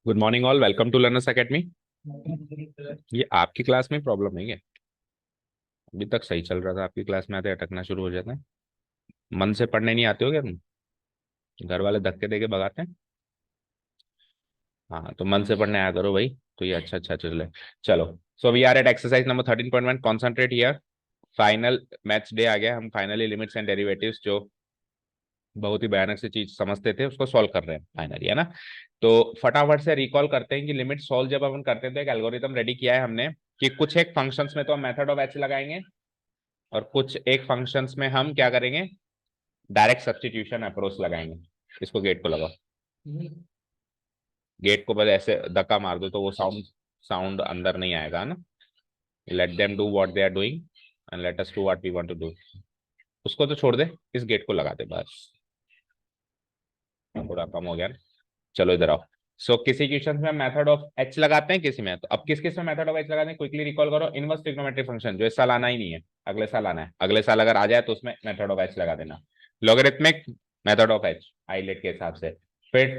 Good morning all, welcome to learners academy. ये आपकी class में प्रॉब्लम नहीं है? अभी तक सही चल रहा था, आपकी क्लास में आते अटकना शुरू हो जाता है। मन से पढ़ने नहीं आते हो क्या तुम? घर वाले धक्के देके भगाते हैं। हाँ, तो मन से पढ़ने आया करो भाई, तो ये अच्छा अच्छा चले। चलो, so we are at exercise number 13.1, concentrate here. Final maths day आ गया, हम फाइनली लिमिट्स एंड डेरिवेटिव्स जो बहुत ही भयानक सी चीज समझते थे उसको सॉल्व कर रहे हैं फाइनली, है ना। तो फटाफट से रिकॉल करते हैं कि लिमिट सॉल्व जब अपन करते थे, एक एल्गोरिथम रेडी किया है हमने कि कुछ एक फंक्शंस में तो हम मेथड ऑफ एच लगाएंगे, और कुछ एक फंक्शंस में हम क्या करेंगे, डायरेक्ट सब्स्टिट्यूशन अप्रोच लगाएंगे। इसको गेट को लगाओ, गेट को बस ऐसे धक्का मार दो तो वो साउंड साउंड अंदर नहीं आएगा, है ना। Let them do what they are doing and let us do what we want to do. उसको तो छोड़ दे, इस गेट को लगा दे बस, थोड़ा कम हो गया ना। चलो इधर आओ। किसी क्वेश्चन में मेथड ऑफ एच लगाते हैं, किसी में तो अब किस किस में मेथड ऑफ एच लगाते हैं, क्विकली रिकॉल करो। इनवर्स ट्रिग्नोमेट्रिक फंक्शन जो इस साल आना ही नहीं है, अगले साल आना है, अगले साल अगर आ जाए तो उसमें मेथड ऑफ एच लगा देना। Logarithmic method of H eyelet के हिसाब से। फिर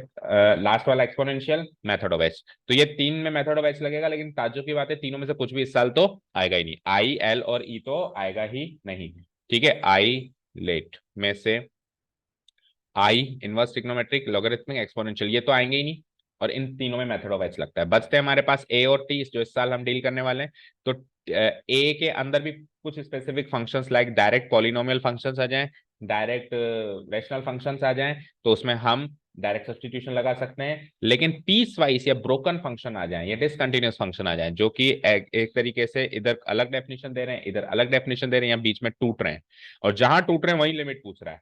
लास्ट वाला एक्सपोनेंशियल मेथड ऑफ एच। तो ये तीन में मेथड ऑफ एच लगेगा, लेकिन ताज्जुब की बात है तीनों में से कुछ भी इस साल तो आएगा ही नहीं। आई, एल और ई तो आएगा ही नहीं। ठीक है, आई लेट में से आई, इनवर्स ट्रिग्नोमेट्रिक, लॉगरिथमिक, एक्सपोनेंशियल, ये तो आएंगे ही नहीं। और इन तीनों में मेथड ऑफ एच लगता है। बचते हैं हमारे पास ए और टी, जो इस साल हम डील करने वाले हैं। तो ए के अंदर भी कुछ specific functions like direct polynomial functions आ जाएं, डायरेक्ट रैशनल फंक्शंस आ जाएं, तो उसमें हम डायरेक्ट सब्स्टिट्यूशन लगा सकते हैं। लेकिन पीस वाइज या ब्रोकन फंक्शन आ जाए या डिसकंटिन्यूअस फंक्शन आ जाए, जो कि एक तरीके से इधर अलग डेफिनेशन दे रहे हैं, इधर अलग डेफिनेशन दे रहे हैं, या बीच में टूट रहे हैं, और जहां टूट रहे हैं वही लिमिट पूछ रहा है,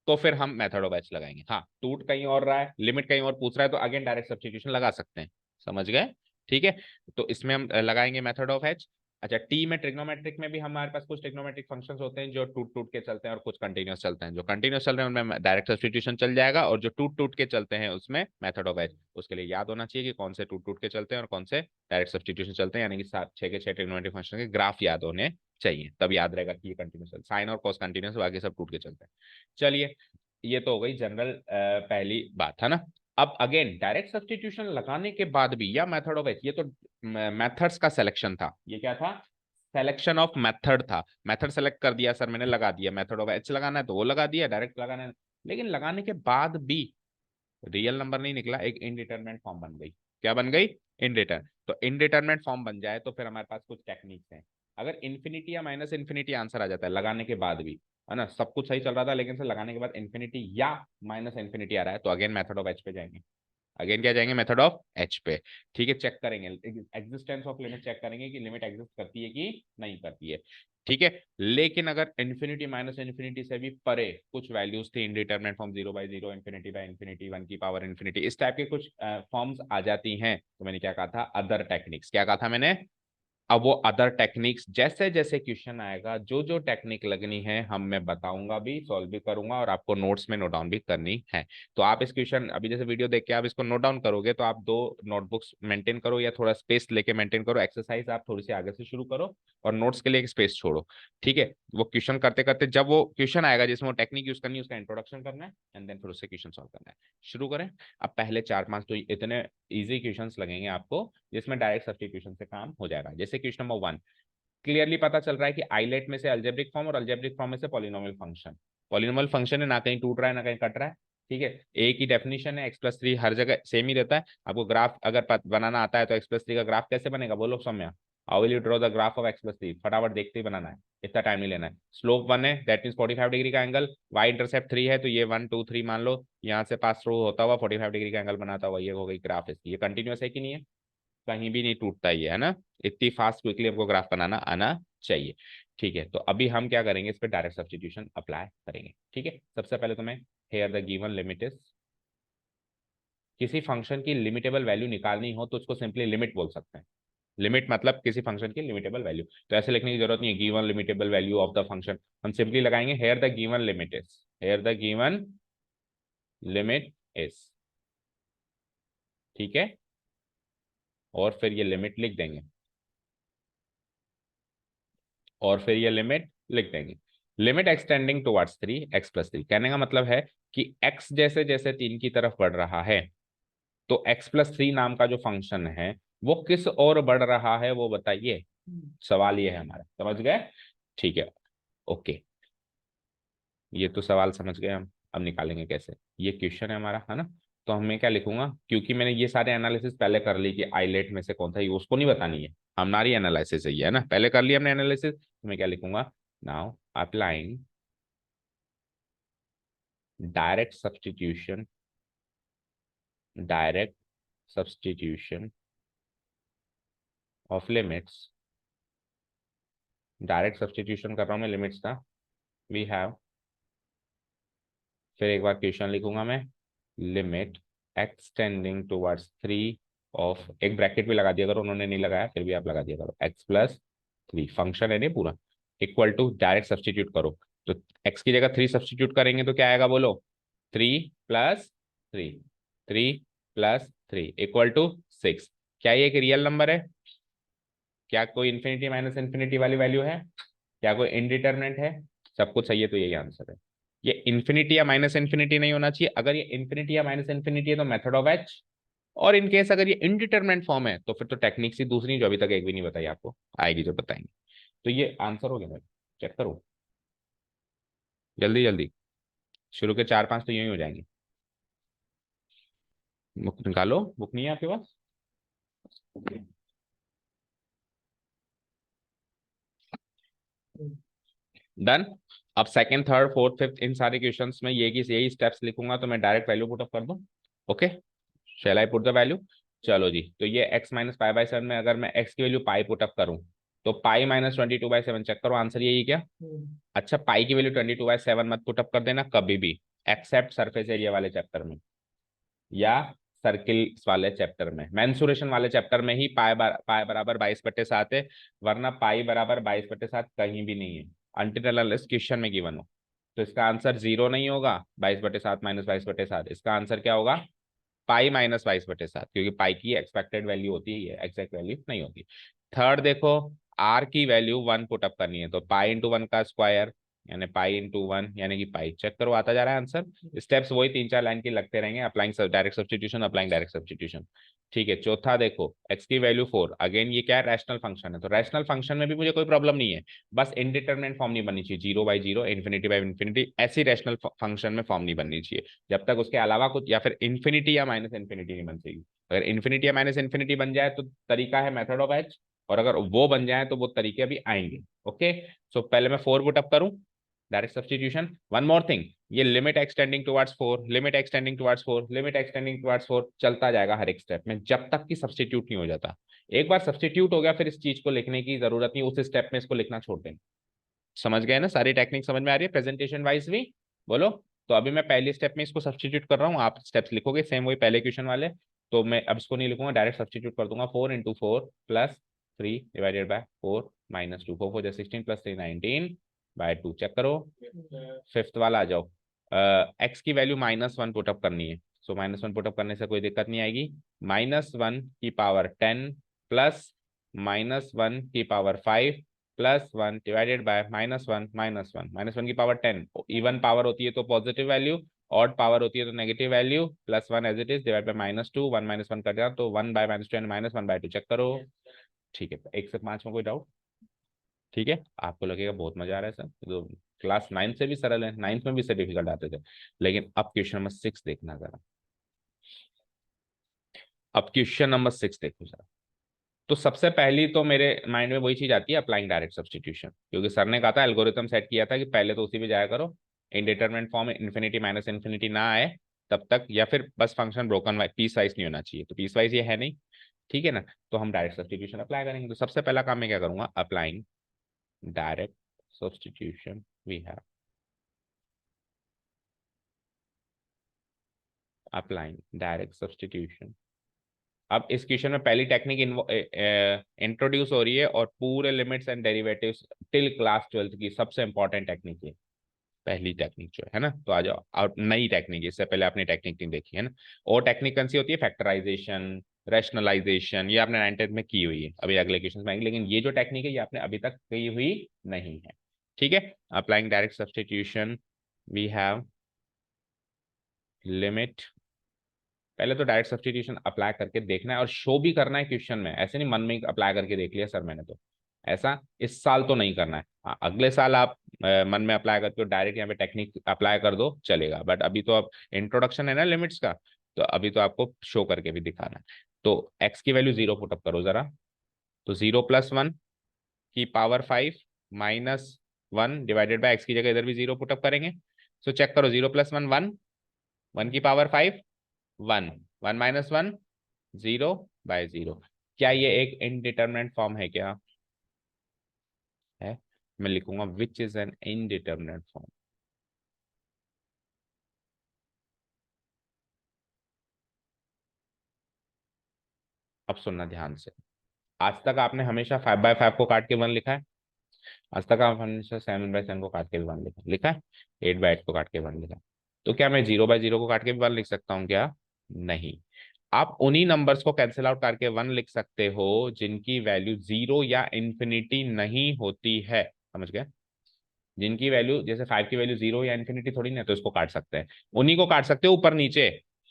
तो फिर हम मेथड ऑफ एच लगाएंगे। हाँ, टूट कहीं और रहा है, लिमिट कहीं और पूछ रहा है, तो अगेन डायरेक्ट सब्स्टिट्यूशन लगा सकते हैं। समझ गए? ठीक है, तो इसमें हम लगाएंगे मेथड ऑफ एच। अच्छा, टी में ट्रिग्नोमेट्रिक में भी हमारे पास कुछ ट्रिग्नोमेट्रिक फंक्शंस होते हैं जो टूट टूट के चलते हैं, और कुछ कंटिन्यूअस चलते हैं। जो कंटिन्यूअस चल रहे हैं उनमें डायरेक्ट सब्स्टिट्यूशन चल जाएगा, और जो टूट टूट के चलते हैं उसमें मेथड ऑफ एच। उसके लिए याद होना चाहिए कि कौन से टूट टूट के चलते हैं और कौन से डायरेक्ट सब्स्टिट्यूशन चलते हैं, यानी कि सात छह के छह ट्रिग्नोमेट्रिक फंक्शन के ग्राफ याद होने चाहिए, तब याद रहेगा कि ये कंटिन्यूस साइन और कॉस कंटिन्यूस, बाकी सब टूट के चलते हैं। चलिए, ये तो हो गई जनरल पहली बात, है ना। अब अगेन डायरेक्ट सब्स्टिट्यूशन लगाने के बाद भी या मेथड ऑफ एच, ये तो मेथड्स का सिलेक्शन था। ये क्या था? सिलेक्शन ऑफ मेथड था। मेथड सेलेक्ट कर दिया सर मैंने, लगा दिया। मेथड ऑफ एच लगाना है तो वो लगा दिया, डायरेक्ट लगाना है। लेकिन लगाने के बाद भी रियल नंबर नहीं निकला, एक इनडिटरमिनेट फॉर्म बन गई। क्या बन गई? इनडिटरमिनेट। तो इनडिटरमिनेट फॉर्म बन जाए तो फिर हमारे पास कुछ टेक्निक्स हैं। अगर इन्फिनिटी या माइनस इन्फिनिटी आंसर आ जाता है लगाने के बाद भी, है ना, सब कुछ सही चल रहा था लेकिन से लगाने के बाद इन्फिनिटी या माइनस इन्फिनिटी आ रहा है, तो अगेन मेथड ऑफ एच पे जाएंगे। अगेन क्या जाएंगे? मेथड ऑफ एच पे। ठीक है, चेक करेंगे एग्जिस्टेंस ऑफ लिमिट, चेक करेंगे कि लिमिट एग्जिस्ट करती है कि नहीं करती है। ठीक है, लेकिन अगर इन्फिनिटी माइनस इन्फिनिटी से भी परे कुछ वैल्यूज थी, indeterminate form 0/0, infinity by infinity, 1 की पावर इन्फिनिटी, इस टाइप के कुछ फॉर्म्स आ जाती हैं, तो मैंने क्या कहा था? Other techniques. क्या कहा था मैंने? अब वो अदर टेक्निक्स जैसे जैसे क्वेश्चन आएगा, जो जो टेक्निक लगनी है हम मैं बताऊंगा भी, सॉल्व भी करूंगा, और आपको नोट्स में नोट डाउन भी करनी है। तो आप इस क्वेश्चन अभी जैसे वीडियो देख के आप इसको नोट डाउन करोगे, तो आप दो नोटबुक्स मेंटेन करो या थोड़ा स्पेस लेके मेंटेन करो। एक्सरसाइज आप थोड़ी सी आगे से शुरू करो और नोट्स के लिए एक स्पेस छोड़ो। ठीक है, वो क्वेश्चन करते करते जब वो क्वेश्चन आएगा जिसमें वो टेक्निक यूज करनी है, उसका इंट्रोडक्शन करना है, एंड देन फिर उससे क्वेश्चन सॉल्व करना है। शुरू करें। अब पहले चार पांच तो इतने इजी क्वेश्चंस लगेंगे आपको जिसमें डायरेक्ट सब्स्टिट्यूशन से काम हो जाएगा। जैसे क्वेश्चन नंबर 1, क्लियरली पता चल रहा है कि आइलेट में से अलजेब्रिक फॉर्म और अलजेब्रिक फॉर्म में से पॉलिनोमियल फंक्शन। पॉलिनोमियल फंक्शन है, ना कहीं टूट रहा है ना कहीं कट रहा है। ठीक है, एक ही डेफिनेशन है, x+3 हर जगह सेम ही रहता है। आपको ग्राफ अगर बनाना आता है तो x+3 का ग्राफ कैसे बनेगा बोलो Saumya? How will you draw the graph of x+3? फटाफट देखते ही बनाना है, इतना टाइम नहीं लेना है। स्लोप 1 है, दैट मीन 45 डिग्री का एंगल। y इंटरसेप्ट 3 है, तो ये 1 2 3 मान लो, यहाँ से पास थ्रू होता हुआ 45 डिग्री का एंगल बनाता हुआ, ये हो गई ग्राफ इसकी। ये कंटिन्यूस है कि नहीं है? कहीं भी नहीं टूटता ही है ना। इतनी फास्ट क्विकली हमको ग्राफ बनाना आना चाहिए। ठीक है, तो अभी हम क्या करेंगे, इस पर डायरेक्ट सब्स्टिट्यूशन अप्लाई करेंगे। ठीक है, सबसे पहले तो मैं here the given limit is, किसी फंक्शन की लिमिटेबल वैल्यू निकालनी हो तो उसको सिंपली लिमिट बोल सकते हैं। लिमिट मतलब किसी फंक्शन की लिमिटेबल वैल्यू, तो ऐसे लिखने की जरूरत नहीं है given limitable value of the function. हम सिंपली लगाएंगे here the given limit is, here the given limit is. ठीक है, और फिर ये लिमिट लिख देंगे, और फिर ये लिमिट लिख देंगे। लिमिट एक्सटेंडिंग टुवर्ड्स 3 x + 3, कहने का मतलब है कि x जैसे जैसे 3 की तरफ बढ़ रहा है तो x + 3 नाम का जो फंक्शन है वो किस ओर बढ़ रहा है वो बताइए। सवाल ये है हमारा, समझ गए? ठीक है, ओके, ये तो सवाल समझ गए हम। अब निकालेंगे कैसे, ये क्वेश्चन है हमारा, है ना? तो हमें क्या लिखूंगा, क्योंकि मैंने ये सारे एनालिसिस पहले कर ली कि आइलेट में से कौन सा, ये उसको नहीं बतानी है, हमारी एनालिसिस है ये, है ना? पहले कर लिया हमने एनालिसिस, तो मैं क्या लिखूंगा, now applying direct substitution, direct substitution of limits, direct substitution कर रहा हूं मैं लिमिट्स का, वी हैव, फिर एक बार क्वेश्चन लिखूंगा मैं, लिमिट एक्सटेंडिंग टुवर्ड्स 3 ऑफ, एक ब्रैकेट भी लगा दिया करो, उन्होंने नहीं लगाया फिर भी आप लगा दिया करो, x + 3 फंक्शन है नहीं पूरा, इक्वल टू डायरेक्ट सब्स्टिट्यूट करो, तो x की जगह 3 सब्स्टिट्यूट करेंगे तो क्या आएगा बोलो, 3 + 3, 3 + 3 इक्वल टू 6। क्या ये एक रियल नंबर है? क्या कोई इन्फिनिटी माइनस इन्फिनिटी वाली वैल्यू है? क्या कोई इनडिटरमिनेंट है? सब कुछ सही है तो यही आंसर है। ये इन्फिनिटी या माइनस इन्फिनिटी नहीं होना चाहिए, अगर ये इन्फिनिटी या माइनस इन्फिनिटी है तो मेथड ऑफ एच, और इन केस अगर ये इनडिटरमिनेंट फॉर्म है तो फिर तो टेक्निक सी दूसरी जो अभी तक एक भी नहीं बताई आपको, आएगी जो बताएंगे। तो ये आंसर हो गया भाई, चेक करो जल्दी जल्दी, शुरू के 4-5 तो यही हो जाएंगे। बुक निकालो, बुक नहीं है आपके पास? डन। अब सेकंड, थर्ड, फोर्थ, फिफ्थ इन सारे क्वेश्चंस में ये यही स्टेप्स लिखूंगा तो मैं डायरेक्ट वैल्यू पुट अप कर दूं। Okay, shall I put the value? चलो जी, तो ये x - π/7 में अगर मैं x की वैल्यू पाई पुट अप करूं तो पाई - 22/7, चेक करो आंसर यही क्या? अच्छा, पाई की वैल्यू 22/7 मत पुट अप कर देना कभी भी, एक्सेप्ट सरफेस एरिया वाले चैप्टर में या सर्किल वाले चैप्टर में, मेंसुरेशन वाले चैप्टर में ही पाई बराबर 22/7 है, वरना पाई बराबर 22/7 कहीं भी नहीं है, अनटिल अनलेस क्वेश्चन में गिवन हो। तो इसका आंसर 0 नहीं होगा, 22/7 - 22/7, इसका आंसर क्या होगा, पाई - 22/7, क्योंकि पाई की एक्सपेक्टेड वैल्यू होती है, एग्जैक्ट वैल्यू नहीं होती। थर्ड देखो, आर की वैल्यू 1 पुट अप करनी है तो पाई इंटू 1 का स्क्वायर, यानी पाई इंटू 1 यानी कि पाई, चेक करो आता जा रहा है आंसर। स्टेप्स वही 3-4 लाइन के लगते रहेंगे, applying direct substitution, applying direct substitution. ठीक है, चौथा देखो, एक्स की वैल्यू 4, अगेन ये क्या है, रैशनल फंक्शन है, तो रैशनल फंक्शन में भी मुझे कोई प्रॉब्लम नहीं है, बस इनडिटरमिनेंट फॉर्म नहीं बननी चाहिए, 0/0, इन्फिनिटी ऐसी रैशनल फंक्शन में फॉर्म नहीं बननी चाहिए, जब तक उसके अलावा कुछ, या फिर इन्फिनिटी या माइनस इन्फिनिटी नहीं बन सकेगी। अगर इन्फिनिटी या माइनस इन्फिनिटी बन जाए तो तरीका है मेथड ऑफ एच, और अगर वो बन जाए तो वो तरीके अभी आएंगे। ओके, सो पहले मैं 4 पुट अप करूं, direct substitution. One more thing, ये limit extending towards 4, limit extending towards 4, limit extending towards 4 चलता जाएगा हर एक स्टेप में जब तक कि सब्स्टिट्यूट नहीं हो जाता। एक बार सब्स्टिट्यूट हो गया फिर इस चीज को लिखने की जरूरत नहीं, उस स्टेप में इसको लिखना छोड़ दें। समझ गए ना, सारी टेक्निक समझ में आ रही है प्रेजेंटेशन वाइज भी? बोलो। तो अभी मैं पहली स्टेप में इसको सब्स्टिट्यूट कर रहा हूँ, आप स्टेप्स लिखोगे सेम वही पहले क्वेश्चन वाले। तो मैं अब इसको नहीं लिखूंगा, डायरेक्ट सब्स्टिट्यूट कर दूंगा, 4 × 4 + 3 / 4 - 2, 4 4 16 + 3 19/2, चेक करो। फिफ्थ वाला आ जाओ, एक्स की वैल्यू -1 पुटअप करनी है, सो -1 पुटअप करने से कोई दिक्कत नहीं आएगी, -1 की पावर 10 प्लस -1 की पावर 5 +1 डिवाइडेड बाय -1 -1 की पावर 10, इवन पावर होती है तो पॉजिटिव वैल्यू, ऑड पावर होती है तो negative value, +1 as it is divide by -2, 1 - 1 कर दिया तो 1/-2 एंड -1/2, चेक करो। ठीक है, 1 से 5 में कोई डाउट? ठीक है, आपको लगेगा बहुत मजा आ रहा है सर, तो क्लास 9 से भी सरल है, 9th में भी से डिफिकल्ट आते थे, लेकिन अब क्वेश्चन नंबर 6 देखना जरा, अब क्वेश्चन नंबर 6 देखो जरा। तो सबसे पहली तो मेरे माइंड में वही चीज आती है, अप्लाइंग डायरेक्ट सब्स्टिट्यूशन, क्योंकि सर ने कहा था एल्गोरिथम सेट किया था कि पहले तो उसी पे जाया करो, इनडिटरमिनेट फॉर्म में इन्फिनिटी माइनस इन्फिनिटी ना आए तब तक, या फिर बस function broken wise piecewise नहीं होना चाहिए, तो पीस वाइज ये है नहीं, ठीक है ना? तो हम डायरेक्ट सब्स्टिट्यूशन अप्लाई करेंगे, तो सबसे पहला काम मैं क्या करूंगा, applying direct substitution we have, applying direct substitution. अब इस क्वेश्चन में पहली टेक्निक इंट्रोड्यूस हो रही है, और पूरे limits and derivatives till class 12th की सबसे इंपॉर्टेंट टेक्निक है, पहली टेक्निक जो है ना, तो आ जाओ, और नई टेक्निक, इससे पहले आपने टेक्निक नहीं देखी है ना। और टेक्निक कौन सी होती है, फैक्टराइजेशन, रैशनलाइजेशन, ये आपने 9th में की हुई है, अभी अगले क्वेश्चन में आएंगे, लेकिन ये जो टेक्निक है ये आपने अभी तक की हुई नहीं है। ठीक है, applying direct substitution we have limit, पहले तो डायरेक्ट सब्स्टिट्यूशन अप्लाई करके देखना है और शो भी करना है क्वेश्चन में, ऐसे नहीं मन में अप्लाई करके देख लिया सर मैंने, तो ऐसा इस साल तो नहीं करना है। हाँ, अगले साल आप मन में अप्लाई करके डायरेक्ट यहाँ पे टेक्निक अप्लाई कर दो चलेगा, बट अभी तो अब इंट्रोडक्शन है ना लिमिट्स का, तो अभी तो आपको शो करके भी दिखाना है। तो एक्स की वैल्यू 0 पुटअप करो जरा, तो 0+1 की पावर 5 -1 डिवाइडेड बाय एक्स की जगह इधर भी 0 पुटअप करेंगे। सो चेक करो, 0+1 1, 1 की पावर 5 1, 1 - 1 0/0। क्या ये एक इनडिटरमिनेट फॉर्म है क्या? है, मैं लिखूंगा which is an indeterminate form. अब सुनना ध्यान से, आज तक आपने हमेशा 5/5 को काट के 1 लिखा है, आज तक आप हमेशा 7/7 को काट के भी 1 लिखा लिखा है, 8/8 को काट के 1 लिखा है। तो क्या मैं 0/0 को काट के भी 1 लिख सकता हूँ क्या? नहीं। आप उन्हीं नंबर्स को कैंसिल आउट करके 1 लिख सकते हो जिनकी वैल्यू 0 या इंफिनिटी नहीं होती है, समझ गए? जिनकी वैल्यू जैसे 5 की वैल्यू 0 या इन्फिनिटी थोड़ी ना है, तो इसको काट सकते हैं, उन्हीं को काट सकते हो ऊपर नीचे,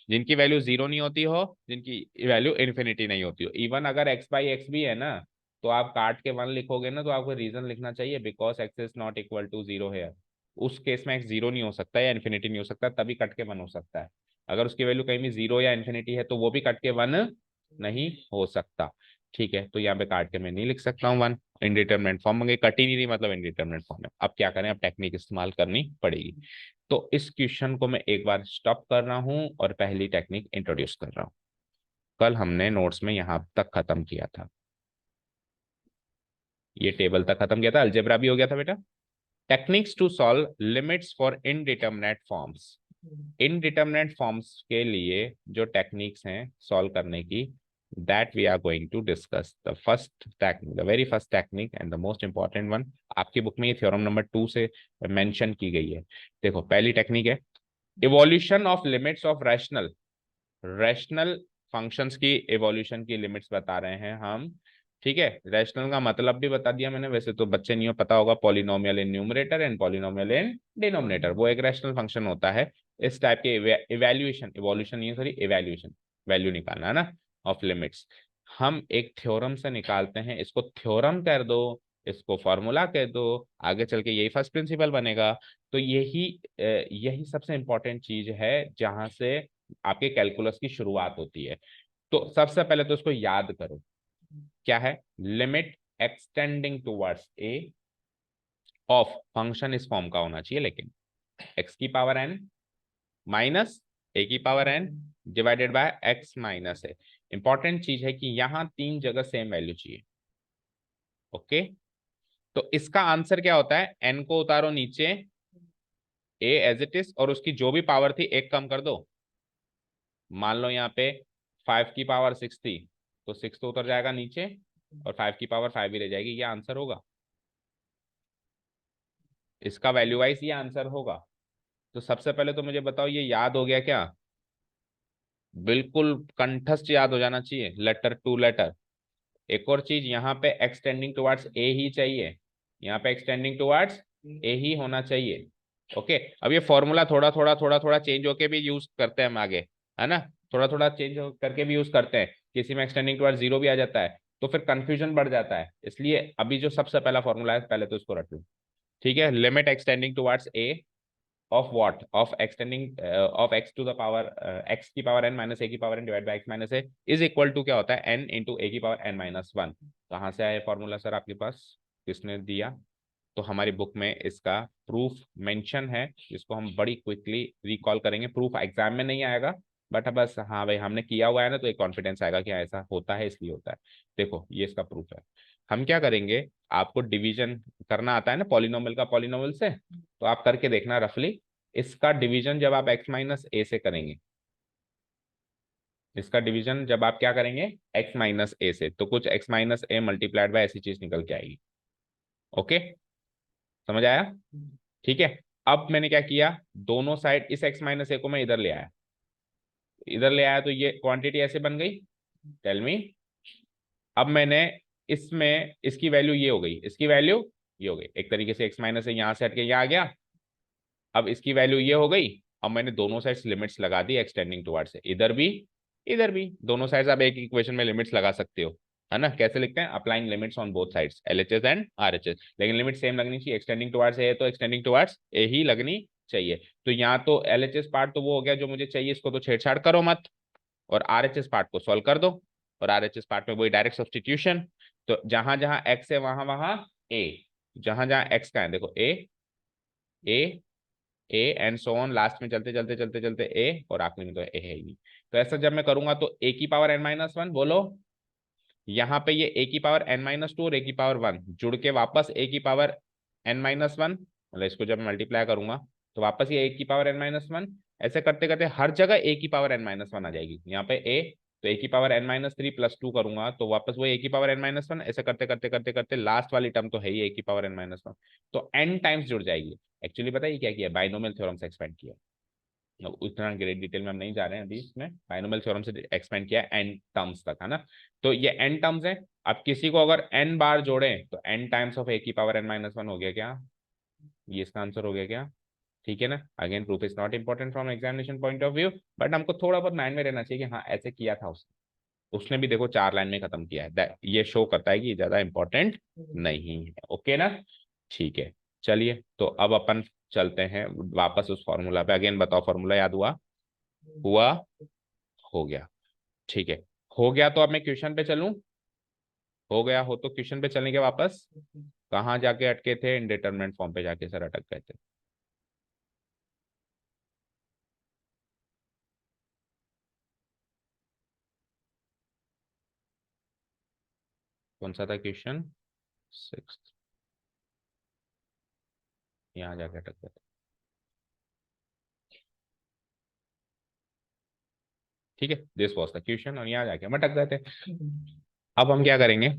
जिनकी वैल्यू 0 नहीं होती हो, जिनकी वैल्यू इन्फिनिटी नहीं होती हो। इवन अगर x/x भी है ना, तो आप काट के 1 लिखोगे ना, तो आपको रीजन लिखना चाहिए because x is not equal to 0 है। उस केस में x 0 नहीं हो सकता या इन्फिनिटी नहीं हो सकता, तभी कट के 1 हो सकता है। अगर उसकी वैल्यू कहीं भी 0 या इन्फिनिटी है तो वो भी कट के 1 नहीं हो सकता। ठीक है, तो यहाँ पे काट के मैं नहीं लिख सकता हूँ 1, इनडिटरमिनेट फॉर्म में कट ही नहीं रही, मतलब इनडिटरमिनेट फॉर्म है। अब क्या करें, अब टेक्निक इस्तेमाल करनी पड़ेगी। तो इस क्वेश्चन को मैं एक बार स्टॉप कर रहा हूं और पहली टेक्निक इंट्रोड्यूस कर रहा हूं। कल हमने नोट्स में यहां तक खत्म किया था, ये टेबल तक खत्म किया था, अलजेब्रा भी हो गया था बेटा। Techniques to solve limits for indeterminate forms, indeterminate forms के लिए जो टेक्निक्स हैं सॉल्व करने की, that we are going to discuss. The first technique, the very first technique and the most important one, आपकी बुक में ये थ्योरम नंबर 2 से मेंशन की गई है। देखो पहली टेक्निक है evolution of limits of rational, rational functions की इवोल्यूशन की लिमिट्स बता रहे हैं हम। ठीक है, रैशनल का मतलब भी बता दिया मैंने, वैसे तो बच्चे नहीं हो पता होगा, polynomial in numerator and polynomial in denominator, वो एक रैशनल फंक्शन होता है। इस टाइप के इवैल्यूएशन, इवोल्यूशन नहीं सॉरी इवैल्यूएशन, वैल्यू निकालना है ना ऑफ लिमिट्स, हम एक थ्योरम से निकालते हैं। इसको थ्योरम कर दो, इसको फॉर्मूला कह दो, आगे चल के यही फर्स्ट प्रिंसिपल बनेगा। तो यही सबसे इंपॉर्टेंट चीज है जहां से आपके कैलकुलस की शुरुआत होती है। तो सबसे पहले तो इसको याद करो, क्या है, limit extending towards a of, function इस फॉर्म का होना चाहिए लेकिन, एक्स की पावर एन माइनस ए की power n divided by x minus a. Important चीज है कि यहां 3 जगह सेम वैल्यू चाहिए। ओके, तो इसका आंसर क्या होता है, एन को उतारो नीचे, ए एज इट इज, और उसकी जो भी पावर थी एक कम कर दो। मान लो यहाँ पे 5 की पावर 6 थी, तो 6 तो उतर जाएगा नीचे और 5 की पावर 5 ही रह जाएगी, ये आंसर होगा, इसका वैल्यू वाइज ये आंसर होगा। तो सबसे पहले तो मुझे बताओ ये याद हो गया क्या? बिल्कुल कंठस्थ याद हो जाना चाहिए, लेटर टू लेटर। एक और चीज, यहाँ पे एक्सटेंडिंग टुवर्ड्स ए ही चाहिए, यहाँ पे एक्सटेंडिंग टुवर्ड्स ए ही होना चाहिए। ओके, अब ये फॉर्मूला थोड़ा थोड़ा थोड़ा थोड़ा चेंज होके भी यूज करते हैं हम आगे, है ना, थोड़ा थोड़ा चेंज करके भी यूज करते हैं, किसी में एक्सटेंडिंग टुवर्ड्स 0 भी आ जाता है, तो फिर कंफ्यूजन बढ़ जाता है, इसलिए अभी जो सबसे पहला फॉर्मूला है पहले तो इसको रट लो। ठीक है, limit extending towards a of what, of extending of x to the power x की पावर n माइनस ए की power n divide by x minus a is equal to क्या होता है, n इंटू ए की पावर n माइनस 1। कहाँ से आया formula sir आपके पास, किसने दिया? तो हमारी बुक में इसका प्रूफ मेंशन है, जिसको हम बड़ी क्विकली रिकॉल करेंगे। प्रूफ एग्जाम में नहीं आएगा, बट बस हाँ भाई हमने किया हुआ है ना, तो एक कॉन्फिडेंस आएगा कि हाँ, ऐसा होता है इसलिए होता है। देखो ये इसका प्रूफ है। हम क्या करेंगे, आपको डिवीजन करना आता है ना पॉलिनोमियल का पॉलिनोमियल से, तो आप करके देखना रफली, इसका डिवीजन जब आप x माइनस ए से करेंगे, इसका डिवीजन जब आप क्या करेंगे x माइनस ए से, तो कुछ x minus A multiplied by ऐसी चीज निकल के आएगी। ओके, समझ आया? ठीक है, अब मैंने क्या किया, दोनों साइड इस x माइनस ए को मैं इधर ले आया, इधर ले आया तो ये क्वांटिटी ऐसे बन गई, टेल मी। अब मैंने इसमें इसकी वैल्यू ये हो गई, इसकी वैल्यू ये हो गई एक तरीके से x माइनस यहाँ से हटके यहाँ आ गया। अब इसकी वैल्यू ये हो गई। अब मैंने दोनों साइड्स लिमिट्स लगा दी एक्सटेंडिंग टुवर्ड्स से, इधर भी दोनों साइड्स आप एक इक्वेशन में लिमिट्स लगा सकते हो, है ना। कैसे लिखते हैं, applying limits on both sides LHS and RHS, लेकिन लिमिट सेम लगनी चाहिए। एक्सटेंडिंग टुवर्ड्स ए है तो एक्सटेंडिंग टुवर्ड्स ए ही लगनी चाहिए। तो यहाँ तो LHS पार्ट तो वो हो गया जो मुझे चाहिए, इसको तो छेड़छाड़ करो मत, और RHS पार्ट को सॉल्व कर दो, और RHS पार्ट में वही डायरेक्ट सब्सटीट्यूशन। तो जहां जहां x है वहां वहां a, जहां जहां x का है देखो a A and so on, last में चलते चलते चलते चलते ए, और आखिरी में तो ए है ही नहीं। तो ऐसा जब मैं करूंगा तो ए की पावर n-1, बोलो यहाँ पे ये ए की पावर n-2 और ए की पावर 1 जुड़ के वापस ए की पावर n-1, मतलब इसको जब मैं मल्टीप्लाई करूंगा तो वापस ये ए की पावर n-1, ऐसे करते करते हर जगह ए की पावर n-1 आ जाएगी। यहाँ पे ए, तो ए की पावर n-3 + 2 करूंगा तो वापस वो ए की पावर n-1, ऐसे करते करते करते करते लास्ट वाली टर्म तो है ही ए की पावर n-1, तो n टाइम्स जुड़ जाएगी। एक्चुअली पता है क्या किया, बाइनोमियल थ्योरम से एक्सपेंड किया। उतना ग्रेट डिटेल में हम नहीं जा रहे हैं अभी, इसमें बाइनोमियल थ्योरम से एक्सपेंड किया एन टर्म्स तक, है ना। तो ये एन टर्म्स है। अब किसी को अगर एन बार जोड़ें तो एन टाइम्स ऑफ ए की पावर n-1 हो गया क्या, ये इसका आंसर हो गया क्या, ठीक है ना। Again proof is not important from examination point of view, but हमको थोड़ा बहुत माइंड में रहना चाहिए कि हाँ ऐसे किया था उसने, उसने भी देखो 4 लाइन में खत्म किया है, ये शो करता है कि ये ज्यादा इंपॉर्टेंट नहीं है। ओके ना, ठीक है। चलिए तो अब अपन चलते हैं वापस उस फॉर्मूला पे। अगेन बताओ, फॉर्मूला याद हुआ, हुआ, हो गया, ठीक है। हो गया तो अब मैं क्वेश्चन पे चलूं, हो गया हो तो क्वेश्चन पे चलने के वापस कहाँ जाके अटके थे, इनडिटरमिनेट फॉर्म पे जाके सर अटक गए थे। कौन सा था क्वेश्चन, 6, यहाँ जाके अटक गए थे, ठीक है। दिस वॉज द क्वेश्चन, और यहाँ जाके हम अटक गए थे। अब हम क्या करेंगे,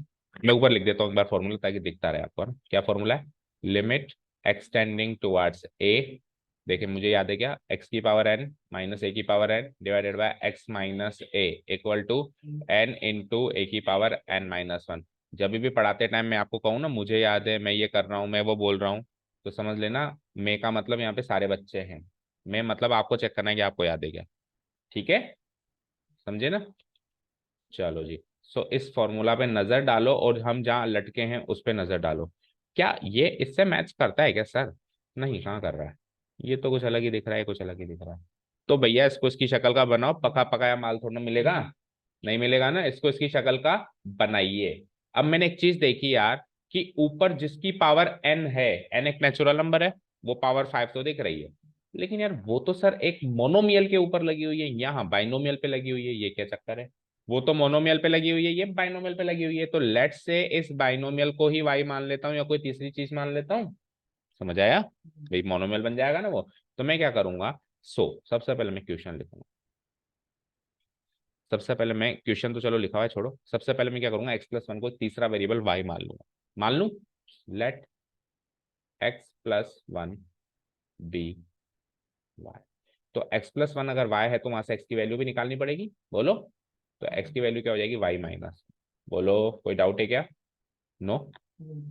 मैं ऊपर लिख देता हूँ एक बार फॉर्मूला ताकि दिखता रहे आपको, क्या फॉर्मूला है, लिमिट एक्सटेंडिंग टुवर्ड्स ए, देखिए मुझे याद है क्या, x की पावर n माइनस ए की power n divided by x minus A equal to n into A की पावर n-1। जब भी पढ़ाते टाइम मैं आपको कहूँ ना मुझे याद है, मैं ये कर रहा हूँ, मैं वो बोल रहा हूँ, तो समझ लेना मैं का मतलब यहाँ पे सारे बच्चे हैं, मैं मतलब आपको चेक करना है कि आपको याद है क्या, ठीक है, समझे ना। चलो जी, सो इस फॉर्मूला पे नजर डालो और हम जहाँ लटके हैं उस पे नजर डालो। क्या ये इससे मैच करता है क्या सर, नहीं कहाँ कर रहा है, ये तो कुछ अलग ही दिख रहा है, कुछ अलग ही दिख रहा है। तो भैया इसको इसकी शक्ल का बनाओ, पका पकाया माल थोड़ा मिलेगा, नहीं मिलेगा ना, इसको इसकी शक्ल का बनाइए। अब मैंने एक चीज देखी यार, कि ऊपर जिसकी पावर n है, n एक नेचुरल नंबर है, वो पावर 5 तो दिख रही है, लेकिन यार वो तो सर एक मोनोमियल के ऊपर लगी हुई है, यहाँ बाइनोमियल पे लगी हुई है, ये क्या चक्कर है। वो तो मोनोमियल पे लगी हुई है, ये बाइनोमियल पे लगी हुई है, तो लेट्स से इस बाइनोमियल को ही y मान लेता हूँ या कोई तीसरी चीज मान लेता हूँ, समझ आया, भाई मोनोमियल बन जाएगा ना वो। तो मैं क्या करूंगा, सबसे पहले मैं क्वेश्चन लिखूंगा, सबसे पहले मैं क्वेश्चन तो चलो लिखा हुआ है छोड़ो, सबसे पहले मैं क्या करूंगा, x+1 को तीसरा वेरिएबल y मान लूंगा, मान लू, लेट x+1 बी y। तो x+1 अगर y है तो वहां से x की वैल्यू भी निकालनी पड़ेगी, बोलो, तो x की वैल्यू क्या हो जाएगी, y माइनस, बोलो कोई डाउट है क्या, नो,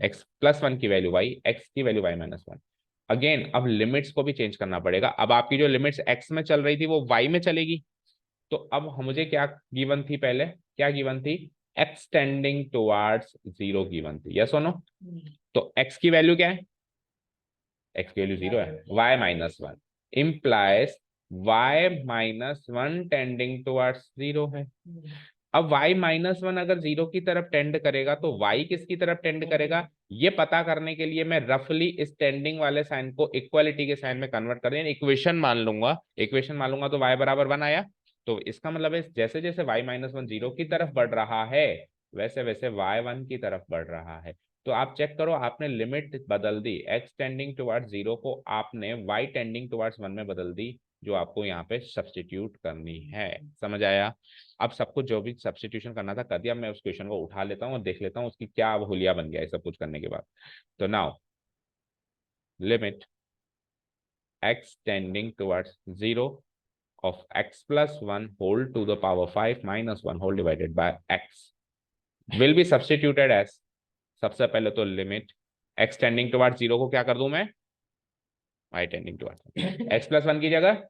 x+1 की वैल्यू y, x की वैल्यू y-1। अगेन अब लिमिट्स को भी चेंज करना पड़ेगा, अब आपकी जो लिमिट्स x में चल रही थी वो y में चलेगी, तो अब मुझे क्या गिवन थी, पहले क्या गिवन थी, एक्सटेंडिंग टुवर्ड्स 0 गिवन थी, यस और नो। तो x की वैल्यू क्या है, x की वैल्यू 0 है, y-1 implies y-1 tending towards 0 है। अब y-1 अगर 0 की तरफ टेंड करेगा तो y किसकी तरफ टेंड करेगा, ये पता करने के लिए मैं रफली इस टेंडिंग वाले साइन को इक्वालिटी के साइन में कन्वर्ट कर दें, इक्वेशन मान लूंगा, इक्वेशन मान लूंगा तो y बराबर 1 आया। तो इसका मतलब है जैसे जैसे y-1 0 की तरफ बढ़ रहा है वैसे वैसे y1 की तरफ बढ़ रहा है। तो आप चेक करो, आपने लिमिट बदल दी, x टेंडिंग टुवर्ड्स 0 को आपने y टेंडिंग टुवर्ड्स 1 में बदल दी, जो आपको यहाँ पे सब्स्टिट्यूट करनी है, समझ आया। अब सबको जो भी सब्स्टिट्यूशन करना था कर दिया, मैं उस क्वेश्चन को उठा लेता हूँ और देख लेता हूँ उसकी क्या अब हुलिया बन गया है सब कुछ करने के बाद। तो now limit x tending towards 0 of x+1 whole to the power 5 minus 1 whole divided by x will be substituted as, सबसे पहले तो लिमिट एक्स टेंडिंग टुवर्ड्स 0 को क्या कर दूं मैं, y tending towards, x plus one की जगह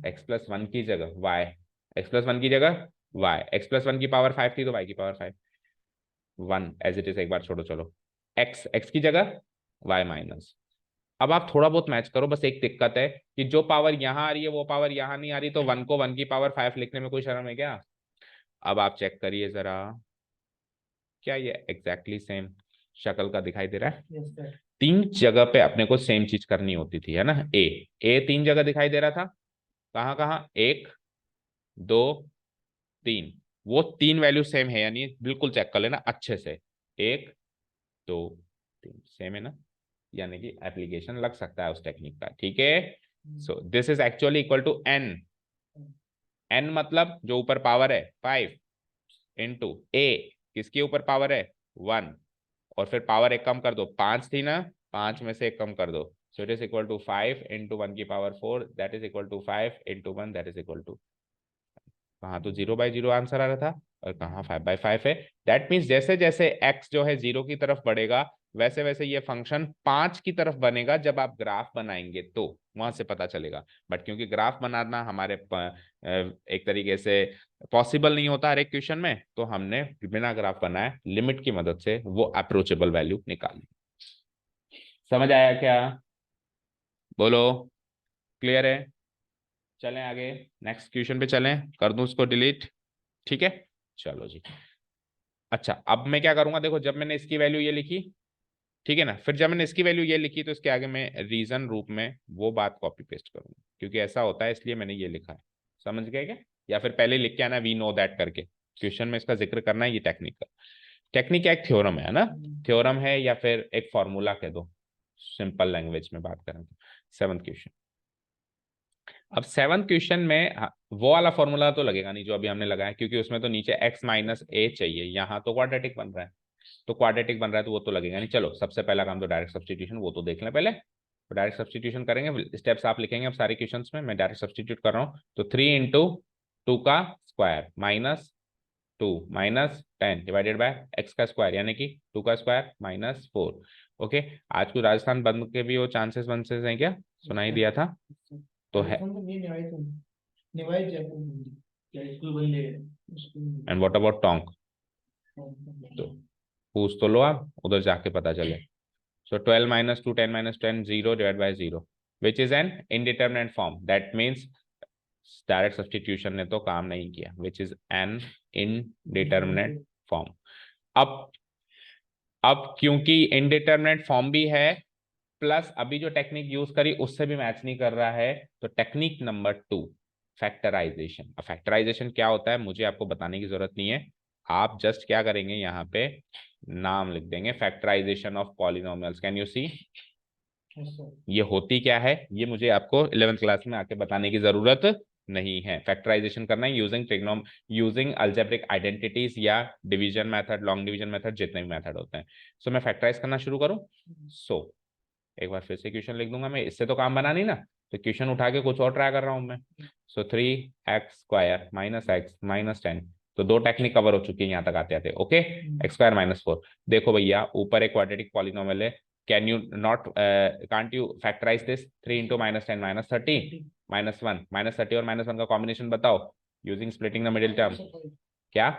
एक्स प्लस वन की जगह वाई, एक्स प्लस वन की जगह वाई, एक्स प्लस वन की पावर 5 थी तो वाई की पावर 5, 1 एज इट इज, एक बार छोड़ो, चलो एक्स एक्स की जगह वाई माइनस। अब आप थोड़ा बहुत मैच करो, बस एक दिक्कत है कि जो पावर यहां आ रही है वो पावर यहां नहीं आ रही, तो वन को वन की पावर 5 लिखने में कोई शर्म है क्या? अब आप चेक करिए जरा, क्या ये एग्जैक्टली सेम शक्ल का दिखाई दे रहा है? yes, तीन जगह पे अपने को सेम चीज करनी होती थी, है ना? ए तीन जगह दिखाई दे रहा था, कहाँ कहाँ, एक दो तीन, वो तीन वैल्यू सेम है, यानी बिल्कुल चेक कर लेना अच्छे से, एक दो तीन सेम है ना, यानी कि एप्लीकेशन लग सकता है उस टेक्निक का, ठीक है। So this is actually equal to n, n मतलब जो ऊपर पावर है 5 इंटू ए, किसके ऊपर पावर है 1, और फिर पावर एक कम कर दो, 5 थी ना, 5 में से एक कम कर दो, so it is equal to 5 into one की power 4, that is equal to 5 into one, that is equal to, कहाँ तो 0/0 आंसर आ रहा था और कहाँ 5/5 है। दैट मीन्स जैसे जैसे x जो है 0 की तरफ बढ़ेगा, वैसे वैसे ये फंक्शन 5 की तरफ बनेगा, जब आप ग्राफ बनाएंगे तो वहां से पता चलेगा। बट क्योंकि ग्राफ बनाना हमारे एक तरीके से पॉसिबल नहीं होता हर एक क्वेश्चन में, तो हमने बिना ग्राफ बनाए लिमिट की मदद से वो अप्रोचेबल वैल्यू निकाली। समझ आया क्या? बोलो, क्लियर है? चलें आगे, नेक्स्ट क्वेश्चन पे चलें, कर दूं उसको डिलीट, ठीक है, चलो जी। अच्छा, अब मैं क्या करूंगा, देखो जब मैंने इसकी वैल्यू ये लिखी, ठीक है ना, फिर जब मैंने इसकी वैल्यू ये लिखी तो इसके आगे मैं रीजन रूप में वो बात कॉपी पेस्ट करूंगा, क्योंकि ऐसा होता है इसलिए मैंने ये लिखा है। समझ गए क्या? या फिर पहले लिख के आना वी नो दैट करके, क्वेश्चन में इसका जिक्र करना है, ये टेक्निक का, टेक्निक एक थ्योरम है ना, थ्योरम है या फिर एक फॉर्मूला कह दो, सिंपल लैंग्वेज में बात करें तो। सेवंथ क्वेश्चन, अब सेवंथ क्वेश्चन में वो वाला फॉर्मूला तो लगेगा नहीं जो अभी हमने लगाया, क्योंकि उसमें तो नीचे x माइनस ए चाहिए, यहाँ तो क्वाड्रेटिक बन रहा है, तो क्वाड्रेटिक बन रहा है तो वो तो लगेगा नहीं। चलो सबसे पहला काम तो डायरेक्ट सब्स्टिट्यूशन, वो तो देख लें पहले, तो डायरेक्ट सब्स्टिट्यूशन करेंगे, स्टेप्स आप लिखेंगे अब सारे क्वेश्चंस में, मैं डायरेक्ट सब्स्टिट्यूट कर रहा हूँ, तो 3 इंटू टू का square minus 2 minus 10 divided by x का स्क्वायर, यानी कि 2 का स्क्वायर माइनस 4। ओके, आज को राजस्थान बंद के भी वो चांसेस वांसेस हैं क्या, सुना ही दिया था तो है। एंड व्हाट अबाउट टोंक, तो पूछ तो लो आप, उधर जाके पता चले। सो 12 minus 2 10 minus 10 0 divide by 0 which is an indeterminate form, that means direct substitution ने तो काम नहीं किया, which is an indeterminate form. अब अब क्योंकि इनडिटरमिनेट फॉर्म भी है, प्लस अभी जो टेक्निक यूज करी उससे भी मैच नहीं कर रहा है, तो टेक्निक नंबर 2, फैक्टराइजेशन। अब फैक्टराइजेशन क्या होता है मुझे आपको बताने की जरूरत नहीं है, आप जस्ट क्या करेंगे, यहाँ पे नाम लिख देंगे, factorisation of polynomials, can you see. ये होती क्या है, ये मुझे आपको 11th क्लास में आके बताने की जरूरत नहीं है। फैक्टराइजेशन करना है यूजिंग ट्रिग्नोम, यूजिंग अलजेब्रिक आइडेंटिटीज या division method, long division method, जितने भी मेथड होते हैं। सो मैं फैक्टराइज करना शुरू करूं, सो एक बार फिर से क्वेश्चन लिख दूंगा मैं, इससे तो काम बना नहीं ना, तो क्वेश्चन उठा के कुछ और ट्राई कर रहा हूं मैं। सो 3x square minus x minus 10, तो दो टेक्निक कवर हो चुकी है यहाँ तक आते आते। ओके, एक्स स्क्वायर माइनस 4, देखो भैया ऊपर एक क्वाड्रेटिक पॉलिनोमियल है, can you not can't you factorise this, 3 into minus 10 minus 30 minus 1, minus 30 और माइनस 1 का कॉम्बिनेशन बताओ using splitting the middle term, क्या